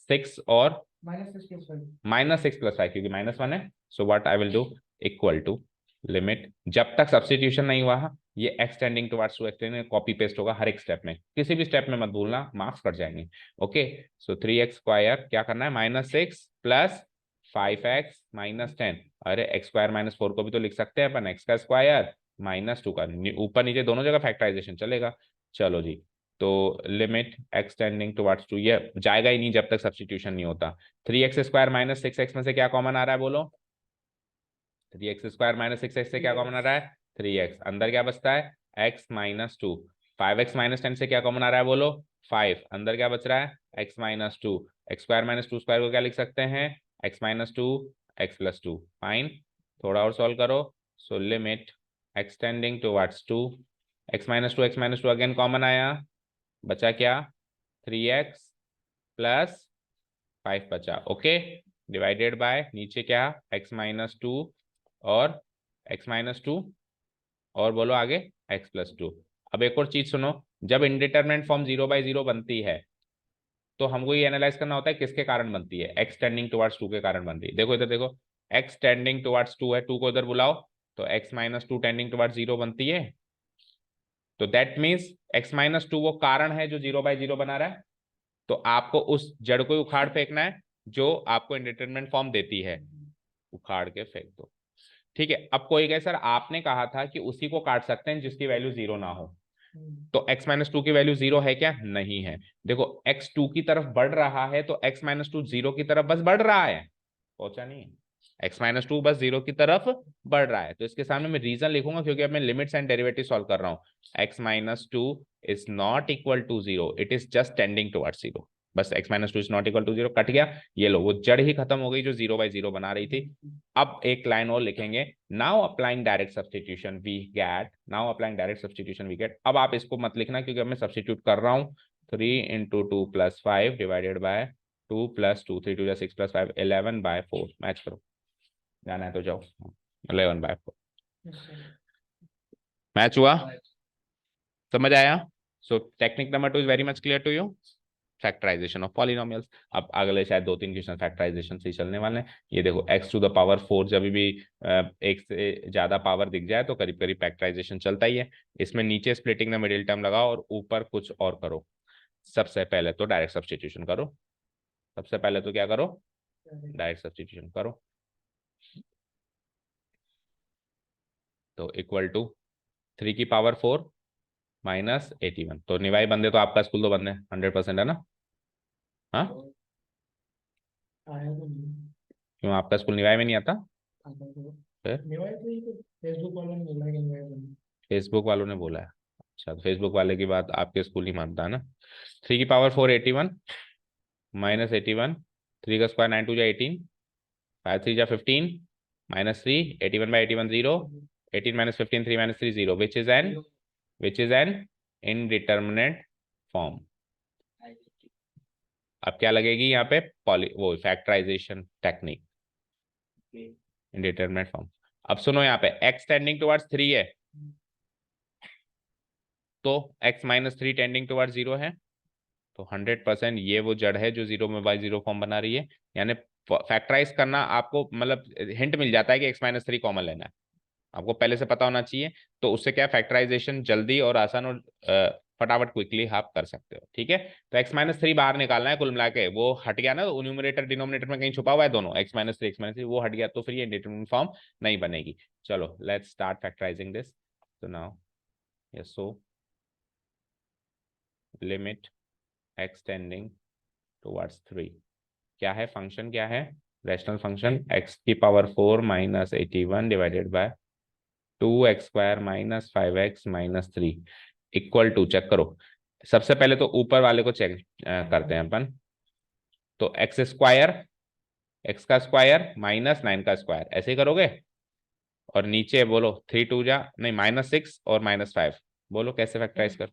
6 और माइनस 6 + 5, क्योंकि माइनस 1 है, so what I will do, equal to limit, जब तक सब्स्टिट्यूशन नहीं हुआ ये extending towards to extending copy paste होगा हर एक स्टेप में, किसी भी स्टेप में मत भूलना, मार्क्स कट जाएंगे। ओके, सो 3x स्क्वायर क्या करना है, -6 + 5x माइनस 10, अरे x स्क्वायर माइनस 4 को भी तो लिख सकते हैं अपन, x का स्क्वायर -2 का, ऊपर नीचे दोनों जगह फैक्टराइजेशन चलेगा। चलो जी, तो लिमिट एक्सटेंडिंग टुवर्ड्स टू, ये जाएगा ही नहीं जब तक सब्स्टिट्यूशन नहीं होता। 3x स्क्वायर माइनस 6x में से क्या कॉमन आ रहा है बोलो, 3x स्क्वायर माइनस 6x से क्या कॉमन आ रहा है, 3x, अंदर क्या बचता है, x माइनस 2, 5x माइनस 10 से क्या कॉमन आ रहा है बोलो, 5, अंदर क्या बच रहा है, x minus 2, x square minus 2 square को क्या लिख सकते हैं, x minus 2 x plus 2, fine, थोड़ा और सॉल्व करो, so limit extending towards 2, x minus 2 x minus 2 again common आया, बचा क्या, 3x + 5 बचा। ओके, डिवाइडेड बाय नीचे क्या x-2 और x-2 और बोलो आगे x+2। अब एक और चीज सुनो, जब इंडिटरमिनेट फॉर्म 0/0 बनती है तो हमको ये एनालाइज करना होता है किसके कारण बनती है, x टेंडिंग टुवर्ड्स 2 के कारण बनती है। देखो इधर देखो, x टेंडिंग टुवर्ड्स 2 है, 2 को इधर बुलाओ तो x-2 टेंडिंग टुवर्ड्स 0 बनती है। तो दैट मीन्स x-2 वो कारण है जो 0/0 बना रहा है। तो आपको उस जड़ को उखाड़ फेंकना है जो आपको इंडिटरमिनेट फॉर्म देती है, उखाड़ के फेंक दो। ठीक है, अब कोई कहे सर आपने कहा था कि उसी को काट सकते हैं जिसकी वैल्यू 0 ना हो, तो x-2 की वैल्यू 0 है क्या, नहीं है। देखो x2 की तरफ बढ़ रहा है तो x-2 0 की तरफ बस बढ़ रहा है, पहुंचा नहीं है। x-2 बस 0 की तरफ बढ़ रहा है, तो इसके सामने मैं रीजन लिखूंगा क्योंकि अब मैं लिमिट्स एंड डेरिवेटिव सॉल्व कर रहा हूं। x-2 is not equal to 0, it is just tending towards 0। बस x-2 is not equal to 0 कट गया, ये लो वो जड़ ही खत्म हो गई जो 0/0 बना रही थी। अब एक लाइन और लिखेंगे, now applying direct substitution we get, now applying direct substitution we get. अब आप इसको मत लिखना क्योंकि अब मैं सब्स्टिट्यूट कर रहा हूँ। 3 × 2 + 5 डिवाइडेड बाय 2 + 2, 3 × 2 = 6 + 5 11/4। मैच करो, जाना है तो जाओ। 11/4 मैच हुआ, समझ आया। So technique number 2 is very much clear to you, factorization of polynomials. अब अगले शायद 2-3 क्वेश्चन फैक्टराइजेशन से ही चलने वाले हैं। ये देखो x⁴ जब भी एक से ज्यादा पावर दिख जाए तो करीब करीब फैक्टराइजेशन चलता ही है। इसमें नीचे स्प्लिटिंग में मिडिल टर्म लगाओ और ऊपर कुछ और करो। सबसे पहले तो डायरेक्ट सब्स्टिट्यूशन करो, सबसे पहले तो क्या करो, डायरेक्ट सब्स्टिट्यूशन करो। तो इक्वल टू 3⁴ माइनस 81। तो निवाई बंदे तो आपका स्कूल तो बंद है 100% है ना। हाँ क्यों आपका स्कूल निवाई में नहीं आता, फिर फेसबुक वालों ने बोला है। अच्छा, तो फेसबुक वाले की बात आपके स्कूल नहीं मानता है ना। 3⁴ 81 माइनस 81, 3 का square 9 × 2 = 18, 5 3 × 15 -3, 81/81 0, 18 - 15 3 - 3 0, which is an indeterminate form. अब क्या लगेगी यहाँ पे, पॉली वो फैक्टराइजेशन टेक्निक, इनडिटरमिनेट फॉर्म। अब सुनो यहाँ पे x टेंडिंग टुवर्ड्स 3 है तो x-3 टेंडिंग टुवर्ड्स 0 है, तो 100% ये वो जड़ है जो 0/0 फॉर्म बना रही है। यानी फैक्टराइज करना आपको मतलब हिंट मिल जाता है कि x-3 कॉमन लेना है, आपको पहले से पता होना चाहिए। तो उससे क्या फैक्टराइजेशन जल्दी और आसान और फटाफट क्विकली आप कर सकते हो। ठीक है, तो x-3 बाहर निकालना है, कुल मिला के वो हट गया ना, तो न्यूमरेटर डिनोमिनेटर में कहीं छुपा हुआ है दोनों, x-3 वो हट गया, तो फिर ये इंडिटरमिनेट फॉर्म नहीं बनेगी। चलो लेट्स स्टार्ट फैक्टराइजिंग दिस। तो now yes, so limit x tending towards 3, क्या है फंक्शन, क्या है rational function, x⁴ minus 81 divided by 2x² minus 5x minus 3 equal to, check करो। सबसे पहले तो ऊपर वाले को चेक करते हैं अपन। तो x का स्क्वायर माइनस 9 का स्क्वायर, ऐसे ही करोगे। और नीचे बोलो 3 2 जा नहीं -6 और -5, बोलो कैसे फैक्टराइज कर,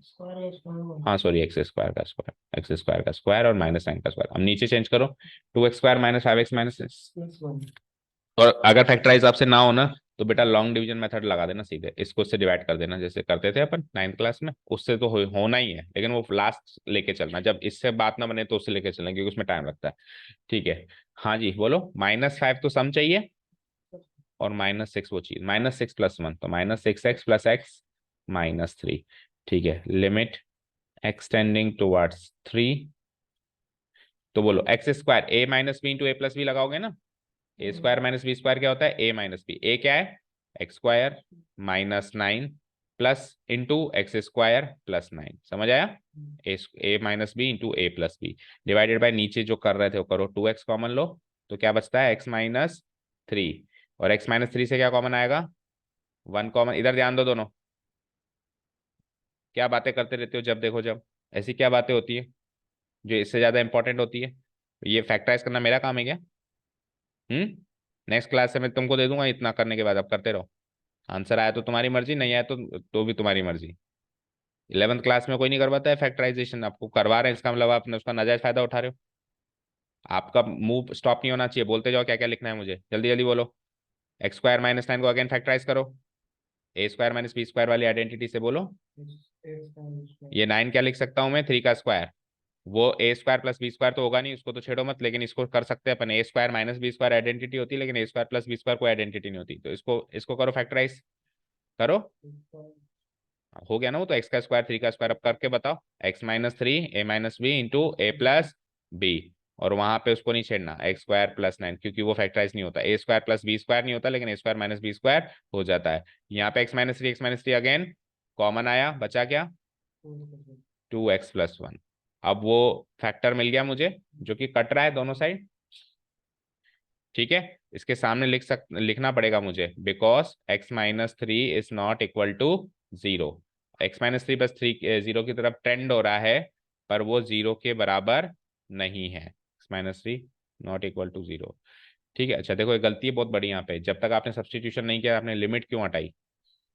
हाँ सॉरी x² का स्क्वायर और -9 का स्क्वायर। अब नीचे चेंज करो, 2x² माइनस 5x माइनस 6। और अगर फैक्टराइज आपसे ना हो ना तो बेटा लॉन्ग डिवीजन मेथड लगा देना सीधे, इसको उससे डिवाइड कर देना जैसे करते थे अपन 9th क्लास में, उससे तो होना ही है, लेकिन वो लास्ट लेके चलना, जब इससे बात ना बने तो उससे लेके चलना क्योंकि उसमें टाइम लगता है। ठीक है, हाँ जी बोलो, -5 तो सम चाहिए और -6 वो चीज, -6 + 1 तो -6x + x -3। ठीक है, लिमिट x टेंडिंग टुवर्ड्स 3, तो बोलो x² a - b × a + b लगाओगे ना, a² - b² क्या होता है, a - b, a क्या है x² -9 प्लस इंटू x² +9, समझ आया, a - b into a + b divided by नीचे जो कर रहे थे वो करो, 2x कॉमन लो तो क्या बचता है x-3, और x-3 से क्या कॉमन आएगा 1 कॉमन, इधर ध्यान दो दोनों, क्या बातें करते रहते हो जब देखो जब, ऐसी क्या बातें होती है जो इससे ज्यादा इंपॉर्टेंट होती है। ये फैक्टराइज करना मेरा काम है क्या, नेक्स्ट क्लास से मैं तुमको दे दूंगा, इतना करने के बाद अब करते रहो, आंसर आया तो तुम्हारी मर्जी, नहीं आया तो भी तुम्हारी मर्जी। 11th क्लास में कोई नहीं करवाता है फैक्टराइजेशन, आपको करवा रहे हैं इसका मतलब आपने उसका नाजायज फायदा उठा रहे हो। आपका मूव स्टॉप नहीं होना चाहिए, बोलते जाओ क्या क्या लिखना है मुझे, जल्दी जल्दी बोलो। एक्स स्क्वायर माइनस 9 को अगेन फैक्टराइज करो, ए स्क्वायर माइनस बी स्क्वायर वाली आइडेंटिटी से बोलो। ये 9 क्या लिख सकता हूं मैं, 3 का स्क्वायर। वो ए स्क्वायर प्लस बी स्क्वायर तो होगा नहीं, उसको तो छेड़ो मत, लेकिन इसको कर सकते हैं अपन। A square minus B square identity होती है, लेकिन A square plus B square कोई आइडेंटिटी नहीं होती, तो इसको इसको करो फैक्टराइज करो। हो गया ना वो, तो एक्स का स्क्वायर 3 का स्क्वायर, अब करके बताओ। एक्स माइनस 3 ए माइनस बी इंटू ए प्लस बी, और वहां पे उसको नहीं छेड़ना एक्स स्क्वायर प्लस 9, क्योंकि वो फैक्टराइज नहीं होता। ए स्क्वायर प्लस बी स्क्वायर नहीं होता, लेकिन A square minus B square हो जाता है। यहाँ पे x minus three again common आया, बचा क्या, 2x+1। अब वो फैक्टर मिल गया मुझे जो कि कट रहा है दोनों साइड, ठीक है। इसके सामने लिखना पड़ेगा मुझे, because x minus three is not equal to zero. X minus three बस थ्री जीरो की तरफ ट्रेंड हो रहा है, पर वो जीरो के बराबर नहीं है। X minus three not equal to zero, ठीक है। अच्छा देखो, एक गलती है बहुत बड़ी यहाँ पे, जब तक आपने सब्सटीट्यूशन नहीं किया आपने लिमिट क्यों हटाई,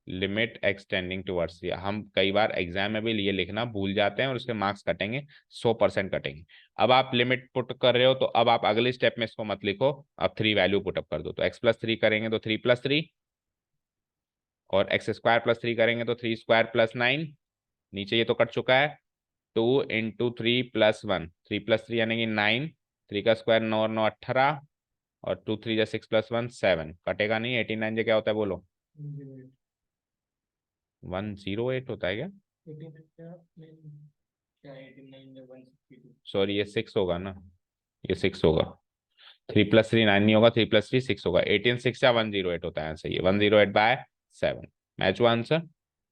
लिमिट एक्सटेंडिंग टुवर्ड्स। हम कई बार एग्जाम में भी ये लिखना भूल जाते हैं और उसके मार्क्स कटेंगे, 100% कटेंगे। अब आप लिमिट पुट कर रहे हो, तो अब आप अगले स्टेप में इसको मत लिखो, अब 3 वैल्यू पुटअप कर दो। तो x+3 करेंगे तो 3+3, और x² + 3 करेंगे तो 3² + 9। नीचे ये तो कट चुका है, 2 × 3 + 1, 3+3 यानी कि 9, 3 का स्क्वायर 9 9 18, और 2 3 6 + 1 7, कटेगा नहीं। 89 जो क्या होता है बोलो, 108 होता है क्या, सॉरी ये 6 होगा ना, ये 6 होगा। 3+3 9 नहीं होगा, 3+3 6 होगा। 18 6 या 108 होता है आंसर, ये 108/7 मैच हुआ आंसर।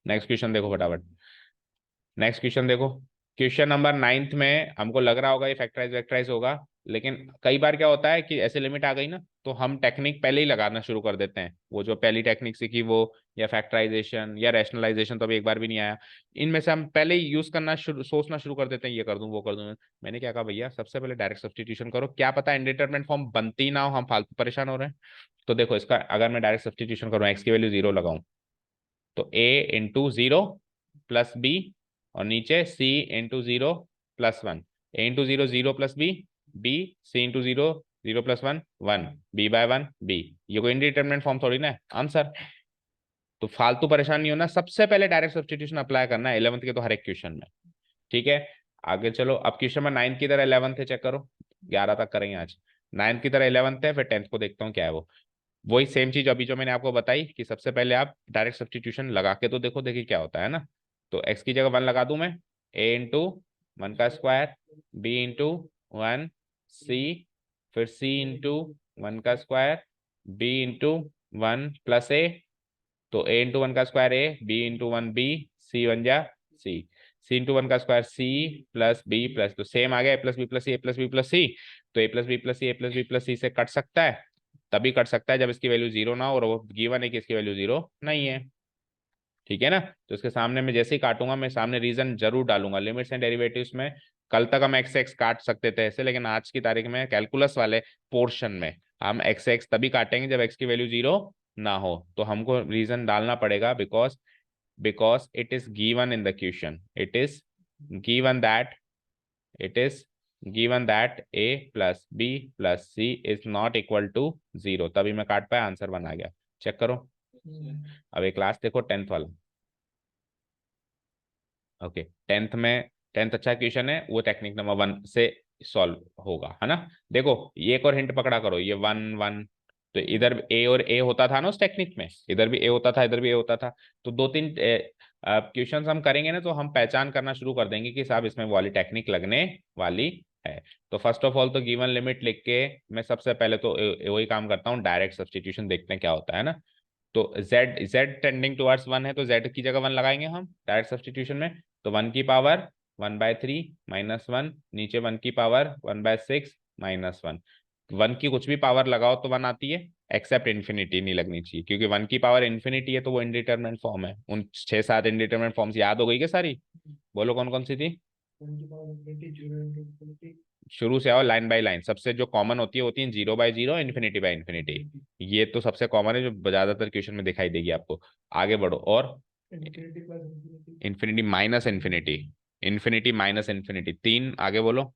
नेक्स्ट क्वेश्चन देखो फटाफट, नेक्स्ट क्वेश्चन देखो। क्वेश्चन नंबर 9th में हमको लग रहा होगा ये फैक्टराइज वैक्टराइज होगा, लेकिन कई बार क्या होता है कि ऐसे लिमिट आ गई ना, तो हम टेक्निक पहले ही लगाना शुरू कर देते हैं। वो जो पहली टेक्निक सीखी वो, या फैक्टराइजेशन या रैशनलाइजेशन, तो अभी एक बार भी नहीं आया। इनमें से हम पहले ही यूज करना सोचना शुरू कर देते हैं, ये कर दूं वो कर दूं। मैंने क्या कहा भैया, सबसे पहले डायरेक्ट सब्सटीट्यूशन करो, क्या पता इंडिटरमिनेट फॉर्म बनती ना हो, हम फालतू परेशान हो रहे हैं। तो देखो इसका अगर मैं डायरेक्ट सब्सटीट्यूशन करूँ, एक्स की वैल्यू 0 लगाऊं, तो a × 0 + b, और नीचे c × 0 + 1, a × 0 0 + b, b c × 0 0 + 1 1, b/1 b। ये कोई इंडिटरमिनेट फॉर्म थोड़ी ना है आंसर, तो फालतू परेशान नहीं होना, सबसे पहले डायरेक्ट सब्सटीट्यूशन अप्लाई करना है 11th के तो हर एक क्वेश्चन में, ठीक है। आगे चलो, अब क्वेश्चन में 9 की तरह 11th है, चेक करो। 11 तक करेंगे आज, 9 की तरह 11th है, फिर 10th को देखता हूँ क्या है वो। वही सेम चीज अभी जो मैंने आपको बताई, कि सबसे पहले आप डायरेक्ट सब्सटीट्यूशन लगा के तो देखो, देखिए क्या होता है ना। तो x की जगह 1 लगा दूं मैं, a × 1 का स्क्वायर, b × 1 c, फिर c × 1 का स्क्वायर, b × 1 + a। तो a × 1 का square a, b × 1 b, c बन जा c, c × 1 का square c plus b plus, तो सेम आ गया a + b + c, a + b + c। तो a + b + c, a + b + c से कट सकता है, तभी कट सकता है जब इसकी वैल्यू 0 ना हो, और वो गिवन है कि इसकी वैल्यू 0 नहीं है, ठीक है ना। तो इसके सामने मैं जैसे ही काटूंगा, मैं सामने रीजन जरूर डालूंगा। लिमिट्स एंड डेरिवेटिव्स में कल तक हम एक्स एक्स काट सकते थे ऐसे, लेकिन आज की तारीख में कैलकुलस वाले पोर्शन में हम एक्स एक्स तभी काटेंगे जब एक्स की वैल्यू 0 ना हो। तो हमको रीजन डालना पड़ेगा, because it is given in the question, it is given that it is given that a plus b plus c is not equal to 0, तभी मैं काट पाया, आंसर 1 आ गया। चेक करो। अब एक क्लास देखो 10th वाला, ओके। 10th में, 10th अच्छा क्वेश्चन है, वो टेक्निक नंबर 1 से सॉल्व होगा, है ना। देखो ये एक और हिंट पकड़ा करो, ये 1 1, तो इधर ए और ए होता था ना उस टेक्निक में, इधर भी ए होता था, इधर भी ए होता था। तो 2 3 क्वेश्चन हम करेंगे ना, तो हम पहचान करना शुरू कर देंगे कि साहब इसमें वाली टेक्निक लगने वाली है। तो फर्स्ट ऑफ ऑल तो गिवन लिमिट लिख के मैं सबसे पहले तो वही काम करता हूँ, डायरेक्ट सब्सटीट्यूशन देखते हैं क्या होता है ना। तो z टेंडिंग टुवर्ड्स 1 है, तो z की जगह 1 लगाएंगे हम डायरेक्ट सब्सटीट्यूशन में। तो 1 की पावर 1/3 -1, नीचे 1 की पावर 1/6 -1। 1 की कुछ भी पावर लगाओ तो 1 आती है, एक्सेप्ट इन्फिनिटी नहीं लगनी चाहिए, क्योंकि 1 की पावर इन्फिनिटी है तो वो इनडिटरमिनेट फॉर्म है। उन 6 7 इनडिटरमिनेट फॉर्म्स याद हो गई क्या सारी, बोलो कौन कौन सी थी। शुरू से आओ लाइन बाय लाइन, सबसे जो कॉमन होती है 0/0, इन्फिनिटी/इन्फिनिटी। ये तो सबसे कॉमन है जो ज्यादातर क्वेश्चन में दिखाई देगी आपको। आगे बढ़ो, और infinity minus infinity, infinity minus infinity, 3 आगे बोलो।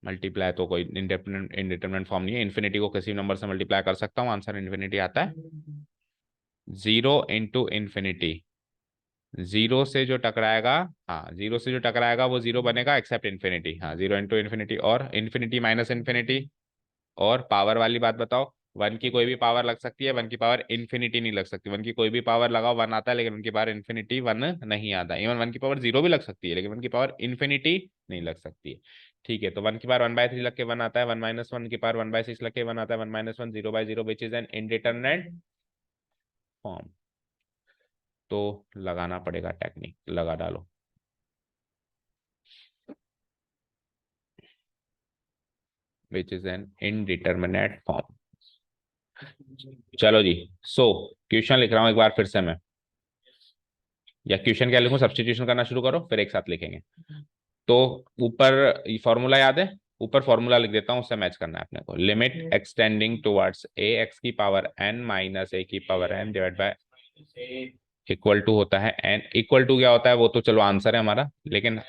मल्टीप्लाई तो कोई इंडिटरमिनेट फॉर्म नहीं है, इन्फिनिटी को किसी नंबर से मल्टीप्लाई कर सकता हूँ, आंसर इन्फिनिटी आता है। जीरो इंटू इन्फिनिटी, जीरो से जो टकराएगा, हाँ जीरो से जो टकराएगा वो जीरो बनेगा एक्सेप्ट इन्फिनिटी, हाँ जीरो इंटू इन्फिनिटी, और इन्फिनिटी माइनस इन्फिनिटी। और पावर वाली बात बताओ, वन की कोई भी पावर लग सकती है, वन की पावर इन्फिनिटी नहीं लग सकती, वन की कोई भी पावर लगाओ वन आता है, लेकिन वन की पावर इन्फिनिटी वन नहीं आता। इवन वन की पावर जीरो भी लग सकती है, लेकिन वन की पावर इन्फिनिटी नहीं लग सकती है। ठीक है, तो वन की पावर 1/3 लग के वन आता है, वन माइनस वन की पावर 1/6 लग के वन आता है, one minus one 0/0 which is an indeterminate form. तो लगाना पड़ेगा टेक्निक, लगा डालो। Which is an indeterminate form. चलो जी, सो क्वेश्चन लिख रहा हूं एक बार फिर से मैं, या क्वेश्चन क्या लिखूं, सब्स्टिट्यूशन करना शुरू करो फिर एक साथ लिखेंगे। तो ऊपर फॉर्मूला याद है, ऊपर फॉर्मूला लिख देता हूं, उससे मैच करना है अपने को। Limit extending towards a x की पावर एन माइनस ए की power n divide by equal to होता है एन। इक्वल टू क्या होता है वो तो चलो आंसर है हमारा, लेकिन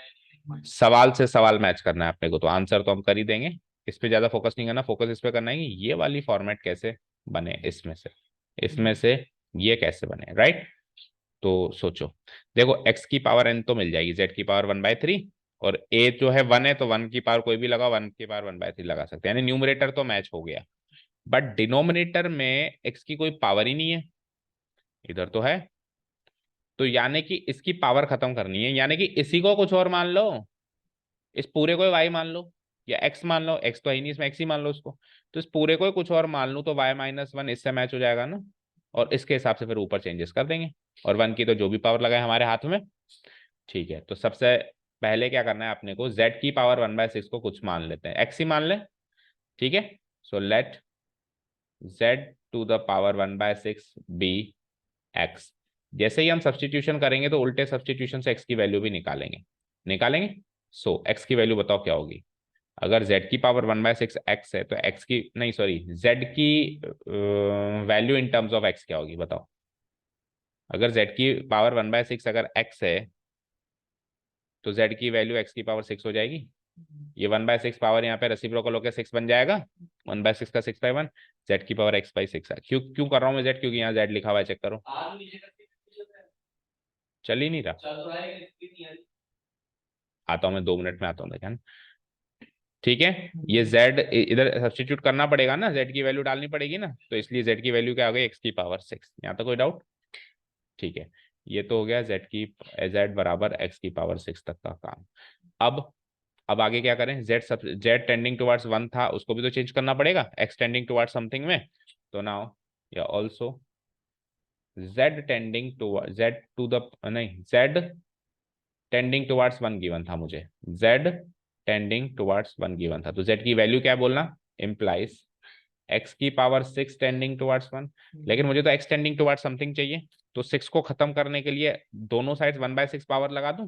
सवाल से सवाल मैच करना है अपने को, तो आंसर तो हम कर ही देंगे। इस पे ज्यादा फोकस नहीं करना, फोकस इस पे करना है कि ये वाली फॉर्मेट कैसे बने, इसमें से ये कैसे बने, राइट। तो सोचो, देखो x की पावर n तो मिल जाएगी, z की पावर 1/3, और a जो है 1 है, तो 1 की पावर कोई भी लगाओ, 1 की पावर 1/3 लगा सकते हैं, यानी न्यूमरेटर तो मैच हो गया। बट डिनोमिनेटर में x की कोई पावर ही नहीं है, इधर तो है। तो यानी कि इसकी पावर खत्म करनी है, यानी कि इसी को कुछ और मान लो, इस पूरे को y मान लो, या x मान लो, x तो है ही नहीं इसमें, x ही मान लो इसको। तो इस पूरे को कुछ और मान लो, तो y-1 इससे मैच हो जाएगा ना, और इसके हिसाब से फिर ऊपर चेंजेस कर देंगे, और 1 की तो जो भी पावर लगाए हमारे हाथ में। ठीक है, तो सबसे पहले क्या करना है अपने को, z की पावर 1/6 को कुछ मान लेते हैं, x ही मान ले। ठीक है, so let z to the power 1/6 be x। जैसे ही हम सब्सटीट्यूशन करेंगे तो उल्टे सब्सटीट्यूशन से x की वैल्यू भी निकालेंगे। सो x की वैल्यू बताओ क्या होगी। अगर z की पावर 1/6 x है, तो x की नहीं सॉरी z की value in terms of x क्या होगी बताओ। अगर z की पावर 1/6 अगर x है, तो z की वैल्यू x की पावर 6 हो जाएगी। ये 1/6 पावर यहाँ पे रेसिप्रोकल होकर 6 बन जाएगा, 1/6 का 6/1, z की पावर x/6 है। क्यों क्यों कर रहा हूँ मैं z, क्योंकि यहाँ z लिखा हुआ है, चेक करो। चल ही नहीं रहा, आता हूँ मैं 2 मिनट में आता हूँ, देखा। ठीक है, ये z इधर सब्स्टिट्यूट करना पड़ेगा ना, z की वैल्यू डालनी पड़ेगी ना, तो इसलिए z की वैल्यू क्या हो गई, x की पावर 6। यहाँ तक कोई डाउट। ठीक है, ये तो हो गया z बराबर x की पावर 6 तक का काम। अब आगे क्या करें, z टेंडिंग टुवर्ड्स 1 था, उसको भी तो चेंज करना पड़ेगा x टेंडिंग टुवर्ड्स समथिंग में। तो नाउ या ऑल्सो z टू द नहीं z टेंडिंग टुवर्ड्स 1 गिवन था मुझे, z टेंडिंग टुवर्ड्स 1 गिवन था, तो z की वैल्यू क्या बोलना, इम्प्लाइज x की पावर 6 टेंडिंग टुवर्ड्स 1। लेकिन मुझे तो x टेंडिंग टुवर्ड्स समथिंग चाहिए, तो 6 को खत्म करने के लिए दोनों साइड 1/6 पावर लगा दूं।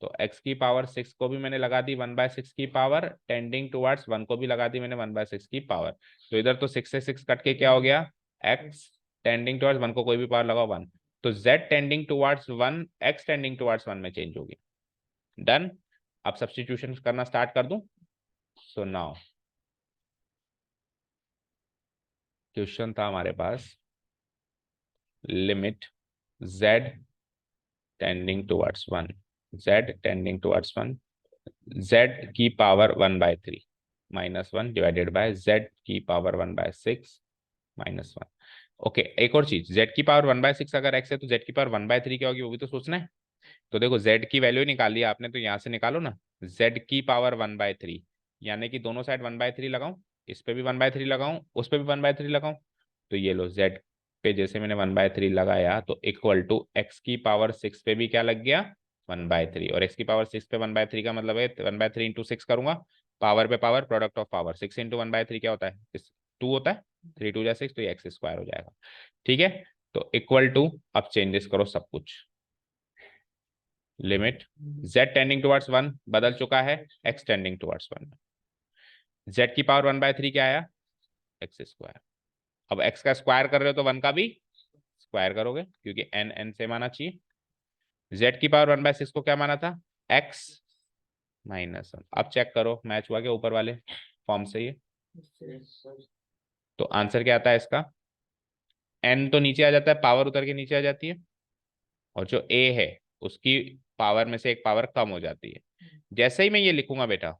तो x की पावर 6 को भी मैंने लगा दी 1/6 की पावर, टेंडिंग टुवर्ड्स 1 को भी लगा दी मैंने 1/6 की पावर। तो इधर तो 6 से 6 कट के क्या हो गया, x टेंडिंग टुवर्ड्स 1 को कोई भी पावर लगाओ 1, तो z tending towards 1 x tending towards 1 में चेंज होगी। डन। अब सब्स्टिट्यूशन करना स्टार्ट कर दूं। सो नाउ क्वेश्चन था हमारे पास, limit z tending towards 1, z tending towards 1, z की पावर 1/3 -1 डिवाइडेड बाय z की पावर 1/6 -1। ओके, एक और चीज, z की पावर 1/6 अगर x है, तो z की पावर 1/3 क्या होगी वो भी तो सोचना है। तो देखो z की वैल्यू निकाल लिया आपने, तो यहां से निकालो ना, z की पावर 1/3, यानी कि दोनों साइड 1/3 लगाऊं, इस पे भी 1/3 लगाऊं, उस पे भी 1/3 लगाऊं। तो ये लो, z पे जैसे मैंने 1/3 लगाया, तो इक्वल टू x की पावर 6 पे भी क्या लग गया, 1/3, और x की पावर 6 पे 1/3 का मतलब है 1/3 इंटू 6 करूंगा, पावर पे power, product of power, 6 into 1/3 क्या होता है, 2 होता है, 3 2 6, तो ये x स्क्वायर हो जाएगा। ठीक है, तो इक्वल टू, अब चेंजेस करो सब कुछ, लिमिट z टेंडिंग टुवर्ड्स 1 बदल चुका है x टेंडिंग टुवर्ड्स 1, z की पावर 1/3 क्या आया, एक्स स्क्वायर। अब x का स्क्वायर कर रहे हो तो 1 का भी स्क्वायर करोगे, क्योंकि n से माना चाहिए। z की पावर 1/6 को क्या माना था, x -1। अब चेक करो मैच हुआ क्या ऊपर वाले फॉर्म से ये। तो आंसर क्या आता है इसका, n तो नीचे आ जाता है, पावर उतर के नीचे आ जाती है, और जो a है उसकी पावर में से एक पावर कम हो जाती है। जैसे ही मैं ये लिखूंगा बेटा,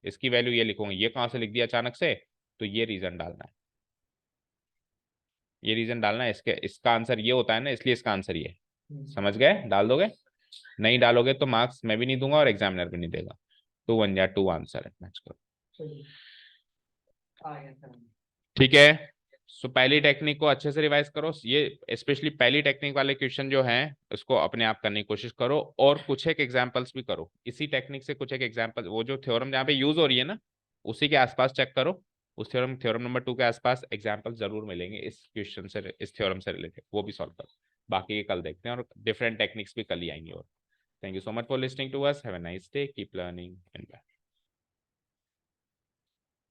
इसकी वैल्यू ये लिखूंगा, ये कहां से लिख दिया अचानक से, तो ये रीजन डालना है, ये रीजन डालना है। इसके इसका आंसर ये होता है ना, इसलिए इसका आंसर ये है। समझ गए, डाल दोगे, नहीं डालोगे तो मार्क्स मैं भी नहीं दूंगा और एग्जामिनर भी नहीं देगा। 2 आंसर है, मैच करो। ठीक है। सो पहली टेक्निक को अच्छे से रिवाइज करो, ये स्पेशली पहली टेक्निक वाले क्वेश्चन जो हैं उसको अपने आप करने की कोशिश करो, और कुछ एक एग्जांपल्स भी करो इसी टेक्निक से, कुछ एक एग्जांपल वो जो थ्योरम जहाँ पे यूज हो रही है ना उसी के आसपास चेक करो। उस थ्योरम थ्योरम नंबर 2 के आसपास एग्जाम्पल जरूर मिलेंगे इस क्वेश्चन से, इस थ्योरम से रिलेटेड, वो भी सॉल्व करो। बाकी ये कल देखते हैं, और डिफरेंट टेक्निक्स भी कल ही आएंगे। और thank you so much for listening to us, have a nice day, keep learning and bye.